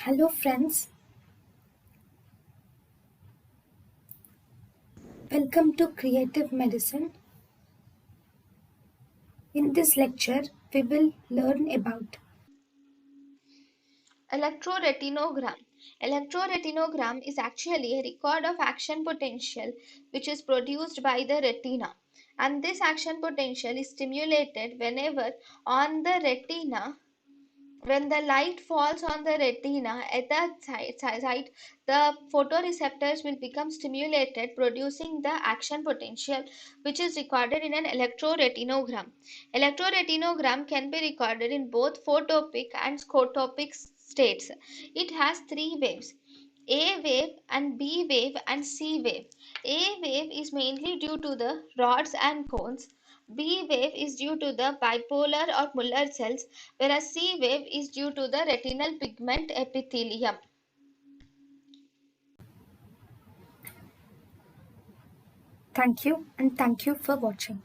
Hello friends, welcome to Creative Medicine. In this lecture, we will learn about Electroretinogram. Electroretinogram is actually a record of action potential which is produced by the retina, and this action potential is stimulated whenever on the retina when the light falls on the retina at that site, the photoreceptors will become stimulated, producing the action potential which is recorded in an electroretinogram. Electroretinogram can be recorded in both photopic and scotopic states. It has three waves: A wave and B wave and C wave. A wave is mainly due to the rods and cones. B wave is due to the bipolar or Muller cells, whereas C wave is due to the retinal pigment epithelium. thank you and thank you for watching.